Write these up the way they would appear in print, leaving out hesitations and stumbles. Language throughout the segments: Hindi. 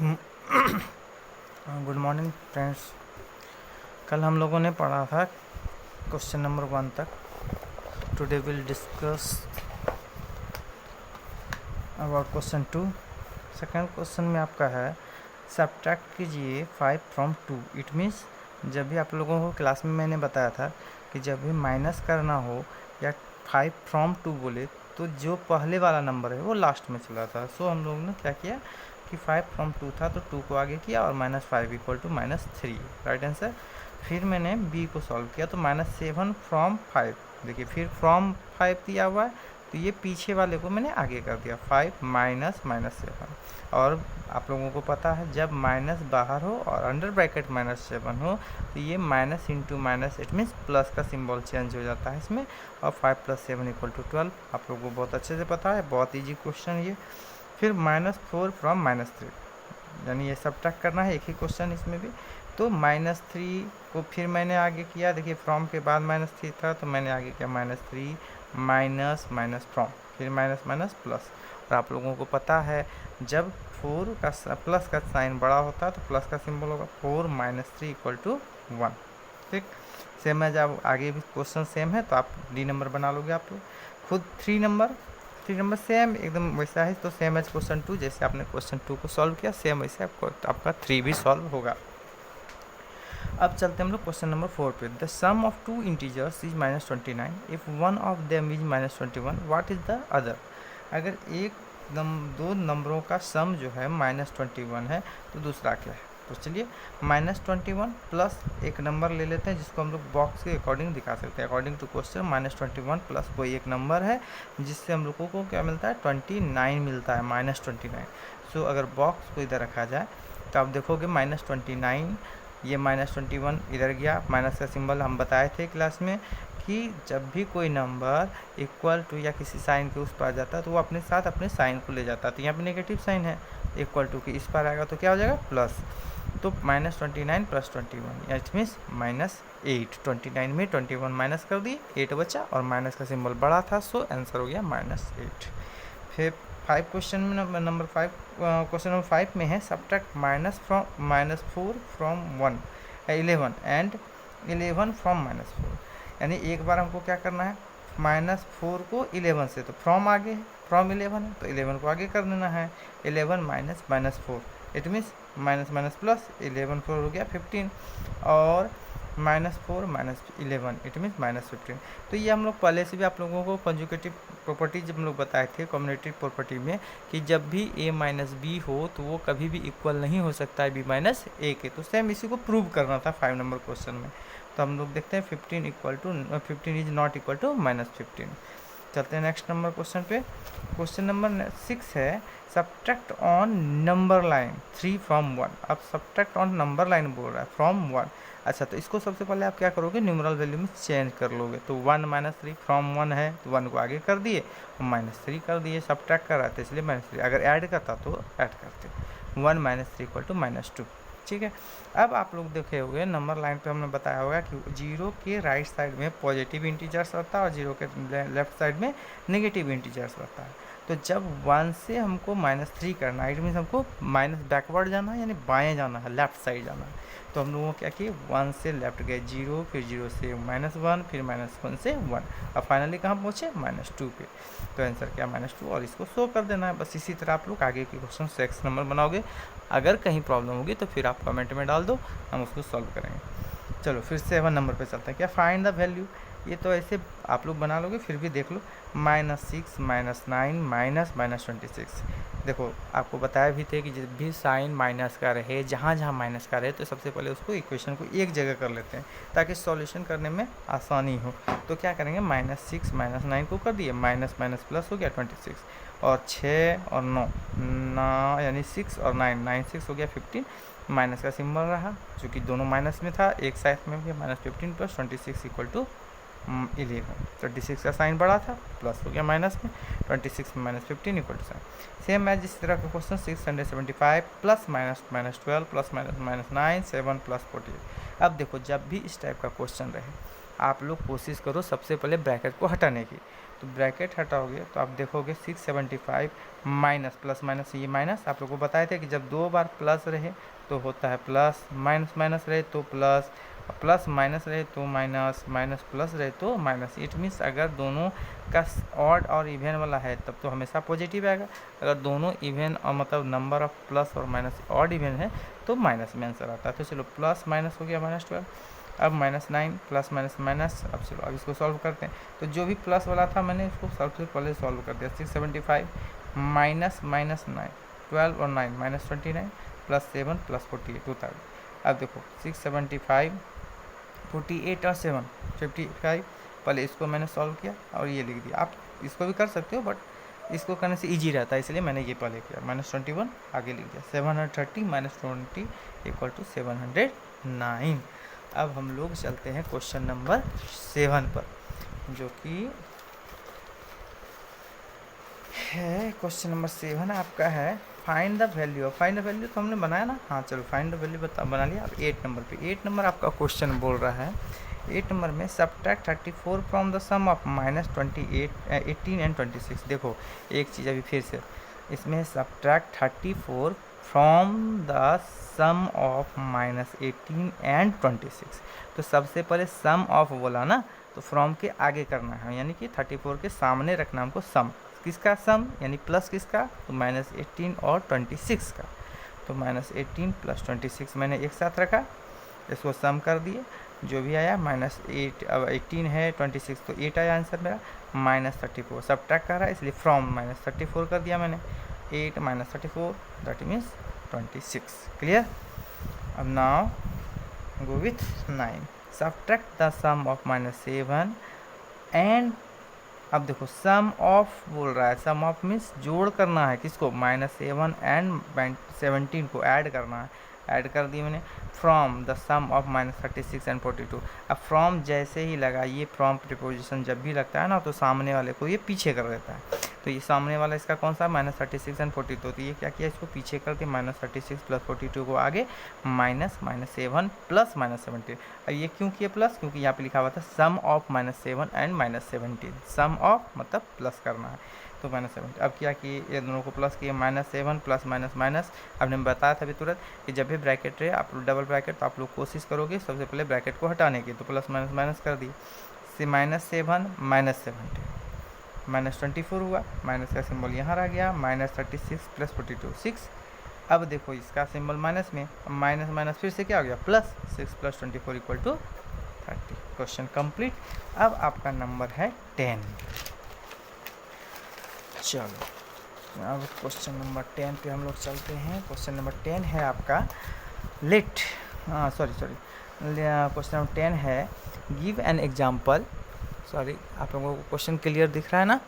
Good morning friends. कल हम लोगों ने पढ़ा था क्वेश्चन नंबर 1 तक। Today will discuss about question 2। Second question में आपका है सब्ट्रैक्ट कीजिए 5 फ्रॉम 2। इट मीन्स जब भी आप लोगों को क्लास में मैंने बताया था कि जब भी माइनस करना हो या 5 फ्रॉम 2 बोले तो जो पहले वाला नंबर है वो लास्ट में चला था। सो हम लोगों ने क्या किया कि 5 फ्रॉम 2 था तो 2 को आगे किया और -5 इक्वल टू -3, राइट आंसर। फिर मैंने बी को सॉल्व किया तो -7 फ्रॉम 5, देखिए फिर फ्रॉम 5 दिया हुआ है तो ये पीछे वाले को मैंने आगे कर दिया 5 -7। और आप लोगों को पता है जब माइनस बाहर हो और अंडर ब्रैकेट -7 हो तो ये minus into minus it means plus का सिंबल चेंज हो जाता है इसमें। और 5 + 7 = 12 आप लोगों को बहुत अच्छे से पता है, बहुत ईजी क्वेश्चन ये। फिर -4 फ्रॉम -3, यानी ये सब्ट्रैक्ट करना है, एक ही क्वेश्चन इसमें भी। तो -3 को फिर मैंने आगे किया, देखिए फ्रॉम के बाद -3 था तो मैंने आगे किया -3 माइनस फ्रॉम, फिर माइनस माइनस प्लस। और आप लोगों को पता है जब 4 का प्लस का साइन बड़ा होता है तो प्लस का सिंबल होगा 4 - 3 = 1। ठीक, सेम है। जब आगे भी क्वेश्चन सेम है तो आप डी नंबर बना लोगे आप लोग खुद। 3 नंबर सेम एकदम वैसा है, तो सेम एज क्वेश्चन 2, जैसे आपने क्वेश्चन 2 को सॉल्व किया सेम वैसे आपका 3 भी सॉल्व होगा। अब चलते हैं हम लोग क्वेश्चन नंबर 4 पे। The sum of 2 integers is -29 if one of them is -21 what is the other. अगर दो नंबरों का सम जो है -21 है तो दूसरा क्या है। तो चलिए -21 प्लस एक नंबर ले लेते हैं जिसको हम लोग बॉक्स के अकॉर्डिंग दिखा सकते हैं। अकॉर्डिंग टू क्वेश्चन -21 प्लस कोई एक नंबर है जिससे हम लोगों को क्या मिलता है 29 मिलता है, -29। सो अगर बॉक्स को इधर रखा जाए तो आप देखोगे -29, ये -21 इधर गया, माइनस का सिंबल हम बताए थे क्लास में कि जब भी कोई नंबर इक्वल टू या किसी साइन के उस पर आ जाता है तो वो अपने साथ अपने साइन को ले जाता है। तो यहाँ पे नेगेटिव साइन है, इक्वल टू के इस पर आएगा तो क्या हो जाएगा प्लस। तो -29 + 21 इट मीन्स -8। 29 में 21 माइनस कर दिए, 8 बचा और माइनस का सिंबल बड़ा था, सो आंसर हो गया -8। फिर 5 क्वेश्चन में नंबर 5 क्वेश्चन नंबर 5 में है सब्ट्रैक्ट -4 फ्रॉम 11 एंड 11 फ्रॉम -4। यानी एक बार हमको क्या करना है -4 को 11 से, तो फ्रॉम आगे है, फ्रॉम 11 है तो 11 को आगे कर देना है। 11 -4 इट मीन्स माइनस प्लस 11 4 हो गया 15 और -4 -11 इट मीन्स -15। तो ये हम लोग पहले से भी आप लोगों को कंजुगेटिव प्रॉपर्टी जब हम लोग बताए थे कॉम्बिनेटिव प्रॉपर्टी में कि जब भी a - b हो तो वो कभी भी इक्वल नहीं हो सकता है b - a के। तो सेम इसी को प्रूव करना था 5 नंबर क्वेश्चन में। तो हम लोग देखते हैं 15 इज नॉट इक्वल टू -15। चलते हैं नेक्स्ट नंबर क्वेश्चन पे। क्वेश्चन नंबर 6 है subtract on number line 3 from 1। अब सब्ट्रैक्ट ऑन नंबर लाइन बोल रहा है फ्रॉम 1। अच्छा, तो इसको सबसे पहले आप क्या करोगे न्यूमरल वैल्यू में चेंज कर लोगे। तो 1 - 3 फ्रॉम 1 है तो 1 को आगे कर दिए और -3 कर दिए। सब्ट्रैक्ट कर रहा था इसलिए -3, अगर ऐड करता तो ऐड करते 1 - 3 = -2। ठीक है, अब आप लोग देखे होंगे नंबर लाइन पे हमने बताया होगा कि 0 के राइट साइड में पॉजिटिव इंटीजर्स रहता है और 0 के लेफ्ट साइड में नेगेटिव इंटीजर्स रहता है। तो जब 1 से हमको -3 करना है इट मीन्स हमको माइनस बैकवर्ड जाना है, यानी बाएं जाना है, लेफ्ट साइड जाना है। तो हम लोगों क्या किए 1 से लेफ्ट गए 0, फिर 0 से -1, फिर -1 से 1, अब फाइनली कहाँ पहुँचे -2 पे। तो आंसर क्या -2 और इसको शो कर देना है। बस इसी तरह आप लोग आगे के क्वेश्चन 6 नंबर बनाओगे। अगर कहीं प्रॉब्लम होगी तो फिर आप कमेंट में डाल दो, हम उसको सॉल्व करेंगे। चलो फिर 7 नंबर पे चलते हैं। क्या फाइंड द वैल्यू, ये तो ऐसे आप लोग बना लोगे फिर भी देख लो। -6 -9 -26। देखो आपको बताया भी थे कि जब भी साइन माइनस का रहे, जहाँ जहाँ माइनस का रहे तो सबसे पहले उसको इक्वेशन को एक जगह कर लेते हैं ताकि सॉल्यूशन करने में आसानी हो। तो क्या करेंगे -6 -9 को कर दिए, माइनस माइनस प्लस हो गया 26 और 6 और 9 यानी 6 और 9 6 हो गया 15। माइनस का सिंबल रहा क्योंकि दोनों माइनस में था, एक साइड में भी -15 + 26 = 11। 26 का साइन बड़ा था, प्लस हो गया माइनस में, 26 में -15 = 7। सेम है जिस तरह का क्वेश्चन 675 +- -12 +- -9 7 + 48। अब देखो जब भी इस टाइप का क्वेश्चन रहे आप लोग कोशिश करो सबसे पहले ब्रैकेट को हटाने की। तो ब्रैकेट हटाओगे तो आप देखोगे 675 माइनस प्लस माइनस, ये माइनस आप लोगों को बताए थे कि जब 2 बार प्लस रहे तो होता है प्लस, माइनस माइनस रहे तो प्लस, प्लस माइनस रहे तो माइनस, माइनस प्लस रहे तो माइनस। इट मीन्स अगर दोनों का ऑड और इवन वाला है तब तो हमेशा पॉजिटिव आएगा, अगर दोनों इवन और मतलब नंबर ऑफ प्लस और माइनस ऑड इवन है तो माइनस में आंसर आता है। तो चलो प्लस माइनस हो गया -12, अब -9 प्लस माइनस माइनस। अब चलो अब इसको सॉल्व करते हैं। तो जो भी प्लस वाला था मैंने इसको सबसे पहले सॉल्व कर दिया। 675 माइनस माइनस 9, 12 और 9 -29 प्लस 7 प्लस 48 होता है। अब देखो 675 48 और 7 55, पहले इसको मैंने सॉल्व किया और ये लिख दिया। आप इसको भी कर सकते हो बट इसको करने से इजी रहता है, इसलिए मैंने ये पहले किया। -21 आगे लिख दिया। 730 -20 इक्वल टू 709। अब हम लोग चलते हैं क्वेश्चन नंबर 7 पर, जो कि है क्वेश्चन नंबर 7 आपका है find the value. Find the value तो हमने बनाया ना, हाँ चलो फाइंड द वैल्यू बना लिया। अब 8 नंबर पे, 8 नंबर आपका क्वेश्चन बोल रहा है। 8 नंबर में subtract 34 from the sum of -28 18 and 26। देखो एक चीज़ अभी फिर से, इसमें subtract 34 from the sum of -18 and 26। तो सबसे पहले सम ऑफ बोला ना, तो फ्रॉम के आगे करना है, यानी कि 34 के सामने रखना हमको सम। किसका सम, यानी प्लस किसका, तो -18 और 26 का। तो -18 प्लस 26 मैंने एक साथ रखा, इसको सम कर दिए, जो भी आया -8, अब 18 है 26 तो 8 आया आंसर मेरा। -34 सब्ट्रैक्ट कर रहा है इसलिए फ्रॉम -34 कर दिया मैंने। 8 -34 दैट मीन्स 26। क्लियर। अब now go with 9। Subtract the sum of -7 and, अब देखो सम ऑफ बोल रहा है, सम ऑफ मीन्स जोड़ करना है किसको, -7 एंड 17 को ऐड करना है। ऐड कर दी मैंने। From the sum of -36 and 42। अब फ्रॉम जैसे ही लगा, ये फ्रॉम प्रीपोजिशन जब भी लगता है ना तो सामने वाले को ये पीछे कर देता है। तो ये सामने वाला इसका कौन सा, -36 एंड 42। तो ये क्या किया, इसको पीछे करके -36 प्लस 42 को आगे -7 प्लस -17। अब ये क्यों किया प्लस, क्योंकि यहाँ पे लिखा हुआ था सम ऑफ -7 एंड -17। सम ऑफ मतलब प्लस करना है, तो -17। अब क्या किए, ये दोनों को प्लस किए, -7 प्लस माइनस माइनस। अब मैंने बताया था अभी तुरंत कि जब भी ब्रैकेट रहे आप डबल ब्रैकेट, तो आप लोग कोशिश करोगे सबसे पहले ब्रैकेट को हटाने की, तो प्लस माइनस माइनस कर दी। -7 -17 -24 हुआ, माइनस का सिंबल यहाँ रह गया, -36 प्लस 42 6। अब देखो इसका सिंबल माइनस में, माइनस माइनस फिर से क्या हो गया plus, 6 plus 24 equal to 30। Question complete. अब आपका नंबर है 10। चलो अब क्वेश्चन नंबर 10 पे हम लोग चलते हैं। क्वेश्चन नंबर 10 है आपका लेट, क्वेश्चन नंबर 10 है गिव एन एग्जाम्पल। सॉरी, आप लोगों को क्वेश्चन क्लियर दिख रहा है ना,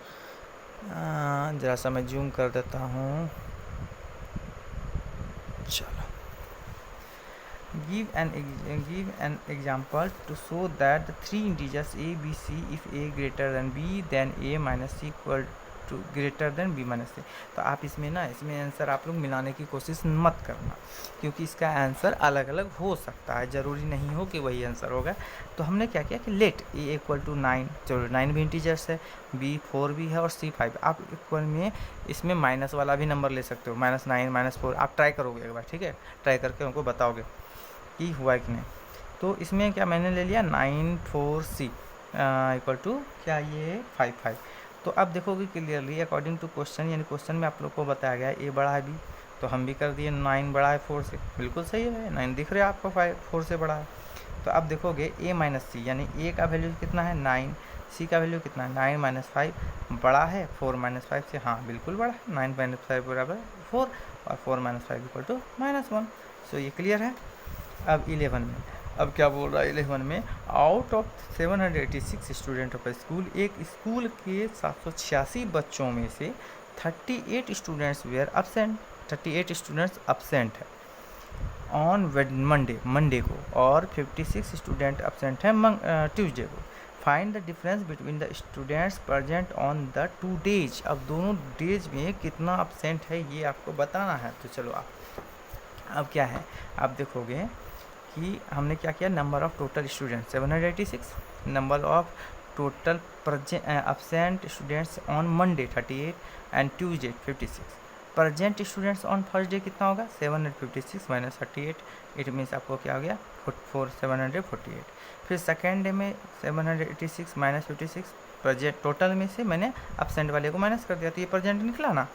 ज़रा सा मैं जूम कर देता हूँ। चलो, give an example to show that the three integers a, b, c if a greater than b then a minus c equal to greater than b minus c। तो आप इसमें आंसर आप लोग मिलाने की कोशिश मत करना, क्योंकि इसका आंसर अलग अलग हो सकता है, ज़रूरी नहीं हो कि वही आंसर होगा। तो हमने क्या किया कि लेट a इक्वल टू 9, चलो 9 भी इंटीजर्स है, b 4 भी है और c 5। आप इक्वल में इसमें माइनस वाला भी नंबर ले सकते हो, -9 -4। आप ट्राई करोगे एक बार, ठीक है, ट्राई करके उनको बताओगे कि हुआ कि नहीं। तो इसमें क्या मैंने ले लिया 9 4 c इक्वल टू क्या, ये 5 5। तो अब देखोगे क्लियरली अकॉर्डिंग टू क्वेश्चन, यानी क्वेश्चन में आप लोग को बताया गया है a बड़ा है b, तो हम भी कर दिए 9 बड़ा है 4 से, बिल्कुल सही है, 9 दिख रहा है आपको 4 से बड़ा है। तो अब देखोगे a माइनस सी, यानी a का वैल्यू कितना है 9, c का वैल्यू कितना है 9 माइनस 5, बड़ा है 4 माइनस 5 से, हाँ बिल्कुल बड़ा है, 9 माइनस 5 बराबर 4 और 4 माइनस 5 इक्वल टू -1। सो ये क्लियर है। अब 11 में, अब क्या बोल रहा है 11 में, out of 786 student of school, एक स्कूल के 786 बच्चों में से 38 students were absent, 38 students absent है ऑन मंडे को, और 56 स्टूडेंट अब्सेंट है ट्यूसडे को। Find the difference between the students present on the 2 days. अब दोनों डेज में कितना अब्सेंट है ये आपको बताना है। तो चलो अब क्या है, आप देखोगे कि हमने क्या किया, number of total student 786, number of total absent students on Monday 38 and Tuesday 56। Present students on first day कितना होगा 756 माइनस 38, इट मीन्स आपको क्या हो गया 748। फिर सेकेंड डे में 786 माइनस 56, प्रेजेंट टोटल में से मैंने एब्सेंट वाले को माइनस कर दिया तो ये प्रेजेंट निकला ना,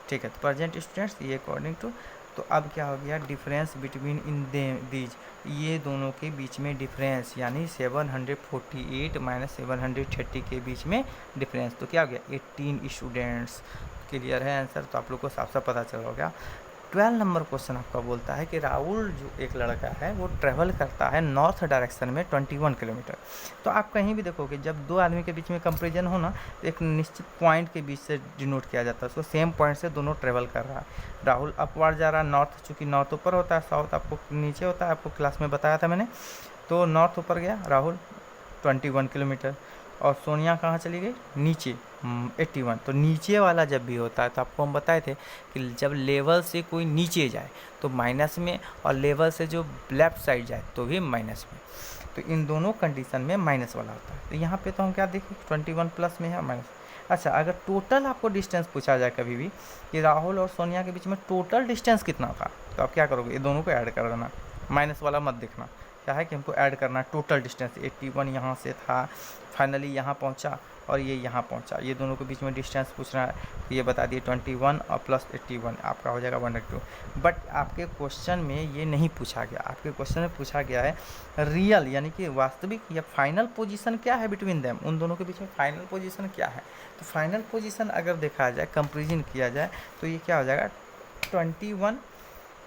ठीक है। तो प्रेजेंट स्टूडेंट्स ये अकॉर्डिंग टू, तो अब क्या हो गया डिफरेंस बिटवीन इन दीज, ये दोनों के बीच में डिफरेंस यानी 748 माइनस 730 के बीच में डिफरेंस, तो क्या हो गया 18 स्टूडेंट्स। क्लियर है आंसर, तो आप लोग को साफ साफ पता चल होगा। 12 नंबर क्वेश्चन आपका बोलता है कि राहुल जो एक लड़का है वो ट्रेवल करता है नॉर्थ डायरेक्शन में 21 किलोमीटर। तो आप कहीं भी देखोगे जब दो आदमी के बीच में कंपेरिजन हो ना, तो एक निश्चित पॉइंट के बीच से डिनोट किया जाता है उसको, सेम पॉइंट से दोनों ट्रेवल कर रहा है। राहुल अपवर्ड जा रहा है नॉर्थ, चूँकि नॉर्थ ऊपर होता है साउथ आपको नीचे होता है, आपको क्लास में बताया था मैंने। तो नॉर्थ ऊपर गया राहुल 21 किलोमीटर, और सोनिया कहाँ चली गई नीचे 81। तो नीचे वाला जब भी होता है तो आपको हम बताए थे कि जब लेवल से कोई नीचे जाए तो माइनस में, और लेवल से जो लेफ्ट साइड जाए तो भी माइनस में। तो इन दोनों कंडीशन में माइनस वाला होता है। तो यहाँ पे तो हम क्या देखें 21 प्लस में है माइनस। अच्छा, अगर टोटल आपको डिस्टेंस पूछा जाए कभी भी कि राहुल और सोनिया के बीच में टोटल डिस्टेंस कितना था, तो आप क्या करोगे, ये दोनों को ऐड कर देना, माइनस वाला मत देखना। क्या है कि हमको ऐड करना है टोटल डिस्टेंस, 81 यहाँ से था, फाइनली यहाँ पहुँचा और ये यहाँ पहुँचा, ये दोनों के बीच में डिस्टेंस पूछना है। तो ये बता दिए 21 और प्लस 81 आपका हो जाएगा 102। बट आपके क्वेश्चन में ये नहीं पूछा गया, आपके क्वेश्चन में पूछा गया है रियल यानी कि वास्तविक या फाइनल पोजीशन क्या है बिटवीन देम, उन दोनों के बीच में फाइनल पोजीशन क्या है। तो फाइनल पोजीशन अगर देखा जाए, कंपेरिजन किया जाए, तो ये क्या हो जाएगा 21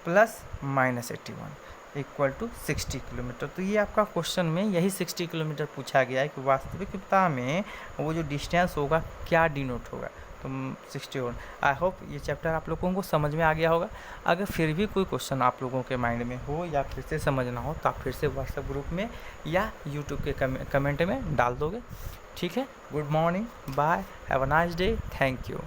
plus minus 81 equal to 60 kilometre. तो ये आपका क्वेश्चन में यही 60 किलोमीटर पूछा गया है कि वास्तविकता में वो जो डिस्टेंस होगा क्या डिनोट होगा, तो 60। आई होप ये चैप्टर आप लोगों को समझ में आ गया होगा। अगर फिर भी कोई क्वेश्चन आप लोगों के माइंड में हो या फिर से समझना हो तो आप फिर से व्हाट्सएप ग्रुप में या यूट्यूब के कमेंट में डाल दोगे, ठीक है। Good morning, bye, have a nice day, thank you.